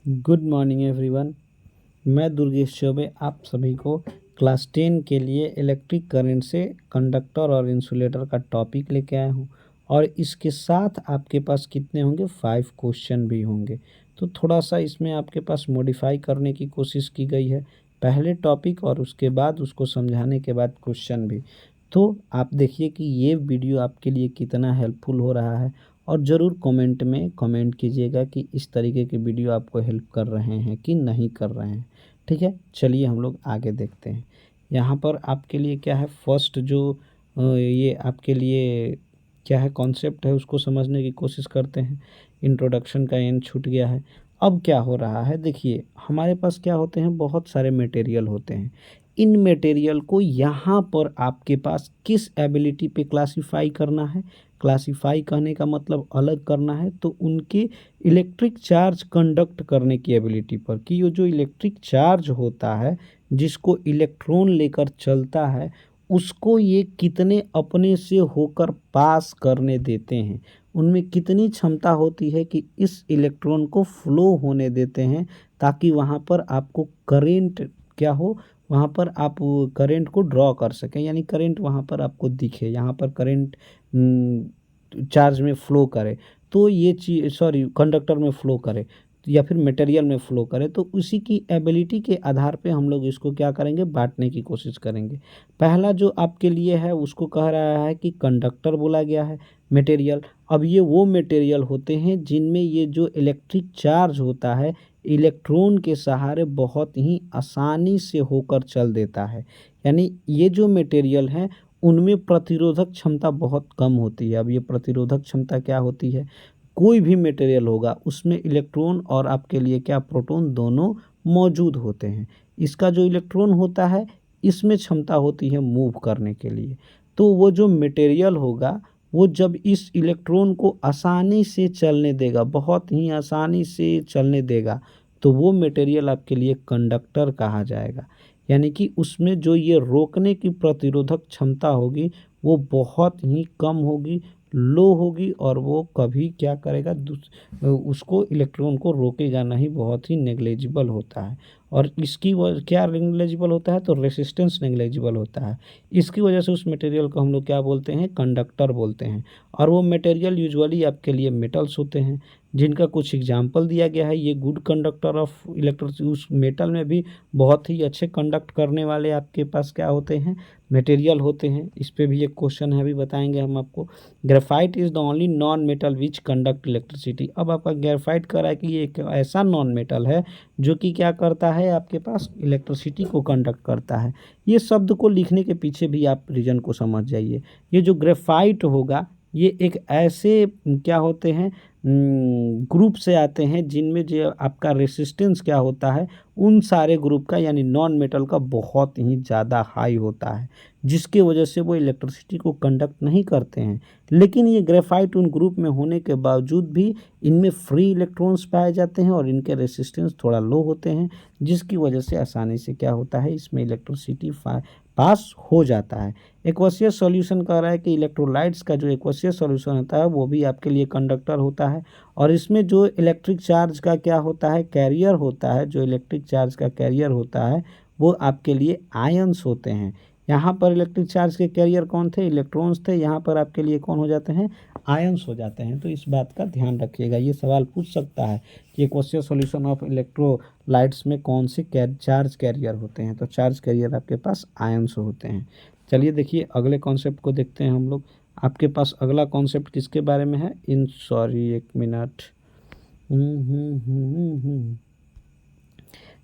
Good morning everyone. मैं दुर्गेश चौबे आप सभी को क्लास 10 के लिए इलेक्ट्रिक करंट से कंडक्टर और इंसुलेटर का टॉपिक लेके आया हूँ और इसके साथ आपके पास कितने होंगे 5 क्वेश्चन भी होंगे। तो थोड़ा सा इसमें आपके पास मॉडिफाई करने की कोशिश की गई है, पहले टॉपिक और उसके बाद उसको समझाने के बाद क्वेश्चन भी। तो आप देखिए कि ये वीडियो आपके लिए कितना हेल्पफुल हो रहा है और ज़रूर कमेंट में कमेंट कीजिएगा कि इस तरीके के वीडियो आपको हेल्प कर रहे हैं कि नहीं कर रहे हैं। ठीक है, चलिए हम लोग आगे देखते हैं। यहाँ पर आपके लिए क्या है, फर्स्ट जो ये आपके लिए क्या है कॉन्सेप्ट है उसको समझने की कोशिश करते हैं। इंट्रोडक्शन का एंड छूट गया है। अब क्या हो रहा है, देखिए हमारे पास क्या होते हैं, बहुत सारे मटेरियल होते हैं। इन मटेरियल को यहाँ पर आपके पास किस एबिलिटी पे क्लासीफाई करना है, क्लासीफाई करने का मतलब अलग करना है, तो उनके इलेक्ट्रिक चार्ज कंडक्ट करने की एबिलिटी पर, कि ये जो इलेक्ट्रिक चार्ज होता है जिसको इलेक्ट्रॉन लेकर चलता है उसको ये कितने अपने से होकर पास करने देते हैं, उनमें कितनी क्षमता होती है कि इस इलेक्ट्रॉन को फ्लो होने देते हैं ताकि वहाँ पर आपको करेंट क्या हो, वहाँ पर आप करेंट को ड्रॉ कर सकें, यानी करेंट वहाँ पर आपको दिखे, यहाँ पर करेंट चार्ज में फ़्लो करे, तो ये चीज़ सॉरी कंडक्टर में फ़्लो करे या फिर मटेरियल में फ़्लो करे, तो उसी की एबिलिटी के आधार पे हम लोग इसको क्या करेंगे, बांटने की कोशिश करेंगे। पहला जो आपके लिए है उसको कह रहा है कि कंडक्टर बोला गया है मटेरियल। अब ये वो मटेरियल होते हैं जिनमें ये जो इलेक्ट्रिक चार्ज होता है इलेक्ट्रॉन के सहारे बहुत ही आसानी से होकर चल देता है, यानी ये जो मटेरियल हैं उनमें प्रतिरोधक क्षमता बहुत कम होती है। अब ये प्रतिरोधक क्षमता क्या होती है, कोई भी मटेरियल होगा उसमें इलेक्ट्रॉन और आपके लिए क्या प्रोटॉन दोनों मौजूद होते हैं। इसका जो इलेक्ट्रॉन होता है इसमें क्षमता होती है मूव करने के लिए। तो वो जो मटेरियल होगा वो जब इस इलेक्ट्रॉन को आसानी से चलने देगा, बहुत ही आसानी से चलने देगा, तो वो मटेरियल आपके लिए कंडक्टर कहा जाएगा। यानी कि उसमें जो ये रोकने की प्रतिरोधक क्षमता होगी वो बहुत ही कम होगी, लो होगी, और वो कभी क्या करेगा उसको इलेक्ट्रॉन को रोकेगा नहीं, बहुत ही नेग्लेजिबल होता है। और इसकी वजह क्या नेग्लेजिबल होता है, तो रेसिस्टेंस नेग्लेजिबल होता है। इसकी वजह से उस मटेरियल को हम लोग क्या बोलते हैं, कंडक्टर बोलते हैं। और वो मटेरियल यूजुअली आपके लिए मेटल्स होते हैं जिनका कुछ एग्जाम्पल दिया गया है। ये गुड कंडक्टर ऑफ इलेक्ट्रिसिटी, उस मेटल में भी बहुत ही अच्छे कंडक्ट करने वाले आपके पास क्या होते हैं, मटेरियल होते हैं। इस पे भी एक क्वेश्चन है, अभी बताएंगे हम आपको। Graphite is the only non metal which conduct electricity. अब आपका ग्रेफाइट कह रहा है कि ये एक ऐसा नॉन मेटल है जो कि क्या करता है, आपके पास इलेक्ट्रिसिटी को कंडक्ट करता है। ये शब्द को लिखने के पीछे भी आप रीजन को समझ जाइए। ये जो ग्रेफाइट होगा ये एक ऐसे क्या होते हैं, ग्रुप से आते हैं जिनमें जो आपका रेसिस्टेंस क्या होता है उन सारे ग्रुप का, यानी नॉन मेटल का बहुत ही ज़्यादा हाई होता है, जिसकी वजह से वो इलेक्ट्रिसिटी को कंडक्ट नहीं करते हैं। लेकिन ये ग्रेफाइट उन ग्रुप में होने के बावजूद भी इनमें फ्री इलेक्ट्रॉन्स पाए जाते हैं और इनके रेसिस्टेंस थोड़ा लो होते हैं, जिसकी वजह से आसानी से क्या होता है, इसमें इलेक्ट्रिसिटी पास हो जाता है। एक्वसियस सॉल्यूशन कह रहा है कि इलेक्ट्रोलाइट्स का जो एक्वसियस सॉल्यूशन होता है वो भी आपके लिए कंडक्टर होता है। और इसमें जो इलेक्ट्रिक चार्ज का क्या होता है, कैरियर होता है, जो इलेक्ट्रिक चार्ज का कैरियर होता है वो आपके लिए आयंस होते हैं। यहाँ पर इलेक्ट्रिक चार्ज के कैरियर कौन थे, इलेक्ट्रॉन्स थे, यहाँ पर आपके लिए कौन हो जाते हैं, आयंस हो जाते हैं। तो इस बात का ध्यान रखिएगा, ये सवाल पूछ सकता है कि एक्वसियस सॉल्यूशन ऑफ इलेक्ट्रोलाइट्स में कौन से चार्ज कैरियर होते हैं, तो चार्ज कैरियर आपके पास आयंस होते हैं। चलिए देखिए अगले कॉन्सेप्ट को देखते हैं हम लोग। आपके पास अगला कॉन्सेप्ट किसके बारे में है, इन सॉरी एक मिनट,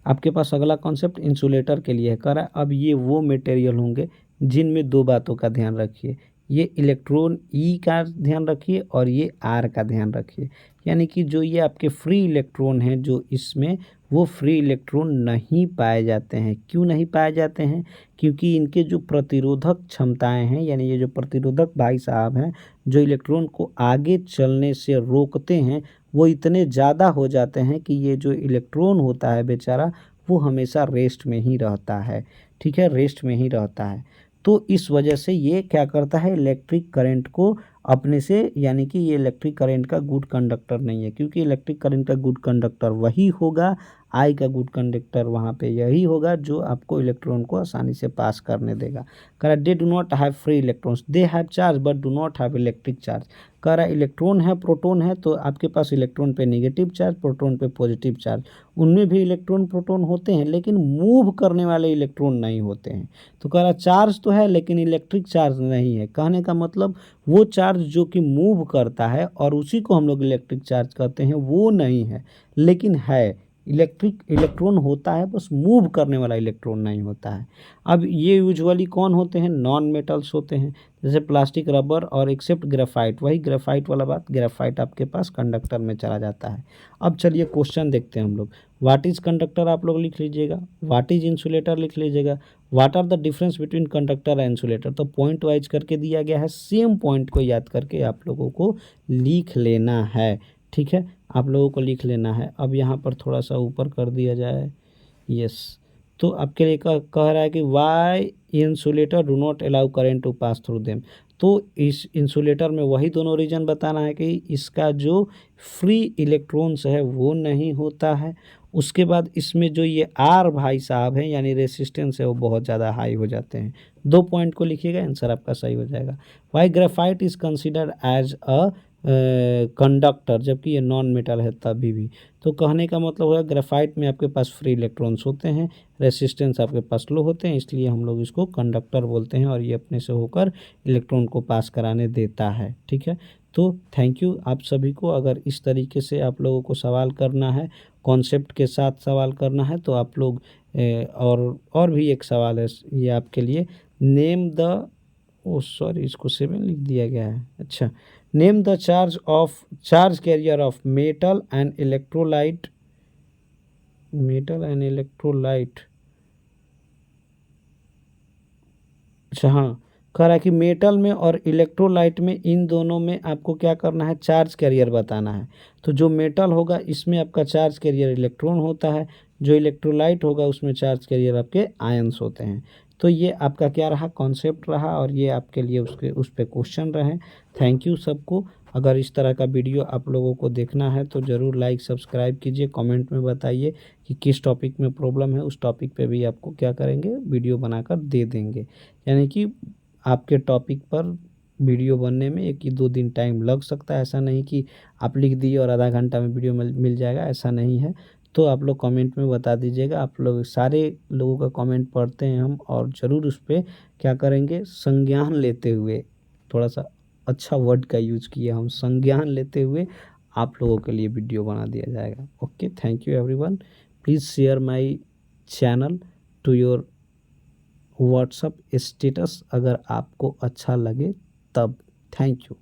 आपके पास अगला कॉन्सेप्ट इंसुलेटर के लिए है, कह रहा है अब ये वो मटेरियल होंगे जिनमें दो बातों का ध्यान रखिए, ये इलेक्ट्रॉन ई का ध्यान रखिए और ये आर का ध्यान रखिए। यानी कि जो ये आपके फ्री इलेक्ट्रॉन हैं जो इसमें, वो फ्री इलेक्ट्रॉन नहीं पाए जाते हैं। क्यों नहीं पाए जाते हैं, क्योंकि इनके जो प्रतिरोधक क्षमताएं हैं, यानी ये जो प्रतिरोधक भाई साहब हैं जो इलेक्ट्रॉन को आगे चलने से रोकते हैं, वो इतने ज़्यादा हो जाते हैं कि ये जो इलेक्ट्रॉन होता है बेचारा वो हमेशा रेस्ट में ही रहता है। ठीक है, रेस्ट में ही रहता है। तो इस वजह से ये क्या करता है, इलेक्ट्रिक करंट को अपने से, यानी कि ये इलेक्ट्रिक करंट का गुड कंडक्टर नहीं है, क्योंकि इलेक्ट्रिक करंट का गुड कंडक्टर वही होगा, आई का गुड कंडक्टर वहाँ पे यही होगा जो आपको इलेक्ट्रॉन को आसानी से पास करने देगा। कह रहा they do not have free electrons, they have charge but do not have electric charge. कह रहा इलेक्ट्रॉन है, प्रोटॉन है, तो आपके पास इलेक्ट्रॉन पे नेगेटिव चार्ज, प्रोटॉन पे पॉजिटिव चार्ज, उनमें भी इलेक्ट्रॉन प्रोटॉन होते हैं, लेकिन मूव करने वाले इलेक्ट्रॉन नहीं होते हैं। तो कह रहा चार्ज तो है लेकिन इलेक्ट्रिक चार्ज नहीं है। कहने का मतलब वो चार्ज जो कि मूव करता है और उसी को हम लोग इलेक्ट्रिक चार्ज कहते हैं, वो नहीं है, लेकिन है इलेक्ट्रिक इलेक्ट्रॉन होता है, बस मूव करने वाला इलेक्ट्रॉन नहीं होता है। अब ये यूजुअली कौन होते हैं? नॉन मेटल्स होते हैं, जैसे प्लास्टिक, रबर और एक्सेप्ट ग्रेफाइट। वही ग्रेफाइट वाला बात, ग्रेफाइट आपके पास कंडक्टर में चला जाता है। अब चलिए क्वेश्चन देखते हैं हम लोग। व्हाट इज कंडक्टर आप लोग लिख लीजिएगा, व्हाट इज इंसुलेटर लिख लीजिएगा, what are the difference between conductor and insulator. तो पॉइंट वाइज करके दिया गया है, सेम पॉइंट को याद करके आप लोगों को लिख लेना है। ठीक है, आप लोगों को लिख लेना है। अब यहाँ पर थोड़ा सा ऊपर कर दिया जाए, यस। तो आपके लिए कह रहा है कि why insulator do not allow current to pass through them. तो इस इंसुलेटर में वही दोनों रीजन बताना है कि इसका जो फ्री इलेक्ट्रॉन्स है वो नहीं होता है, उसके बाद इसमें जो ये आर भाई साहब हैं यानी रेसिस्टेंस है वो बहुत ज़्यादा हाई हो जाते हैं। 2 पॉइंट को लिखिएगा, आंसर आपका सही हो जाएगा। Why graphite is considered as a conductor, जबकि ये नॉन मेटल है तभी भी। तो कहने का मतलब होगा ग्रेफाइट में आपके पास फ्री इलेक्ट्रॉन्स होते हैं, रेसिस्टेंस आपके पास लो होते हैं, इसलिए हम लोग इसको कंडक्टर बोलते हैं, और ये अपने से होकर इलेक्ट्रॉन को पास कराने देता है। ठीक है, तो थैंक यू आप सभी को। अगर इस तरीके से आप लोगों को सवाल करना है, कॉन्सेप्ट के साथ सवाल करना है, तो आप लोग और भी एक सवाल है ये आपके लिए। नेम द, ओ सॉरी इसको 7 लिख दिया गया है, अच्छा। Name the charge carrier of metal and electrolyte, metal and electrolyte, अच्छा हाँ। कह रहा है कि मेटल में और इलेक्ट्रोलाइट में, इन दोनों में आपको क्या करना है? चार्ज कैरियर बताना है। तो जो मेटल होगा इसमें आपका चार्ज कैरियर इलेक्ट्रॉन होता है, जो इलेक्ट्रोलाइट होगा उसमें चार्ज कैरियर आपके आयंस होते हैं। तो ये आपका क्या रहा? कॉन्सेप्ट रहा, और ये आपके लिए उस पे क्वेश्चन रहे। थैंक यू सबको। अगर इस तरह का वीडियो आप लोगों को देखना है तो ज़रूर लाइक सब्सक्राइब कीजिए, कमेंट में बताइए कि किस टॉपिक में प्रॉब्लम है, उस टॉपिक पे भी आपको क्या करेंगे, वीडियो बनाकर दे देंगे। यानी कि आपके टॉपिक पर वीडियो बनने में 1 2 दिन टाइम लग सकता है, ऐसा नहीं कि आप लिख दिए और आधा घंटा में वीडियो मिल जाएगा, ऐसा नहीं है। तो आप लोग कमेंट में बता दीजिएगा, आप लोग सारे लोगों का कमेंट पढ़ते हैं हम, और ज़रूर उस पर क्या करेंगे, संज्ञान लेते हुए, थोड़ा सा अच्छा वर्ड का यूज किया हम, संज्ञान लेते हुए आप लोगों के लिए वीडियो बना दिया जाएगा। Okay, thank you everyone. Please share my channel to your WhatsApp status अगर आपको अच्छा लगे तब। Thank you.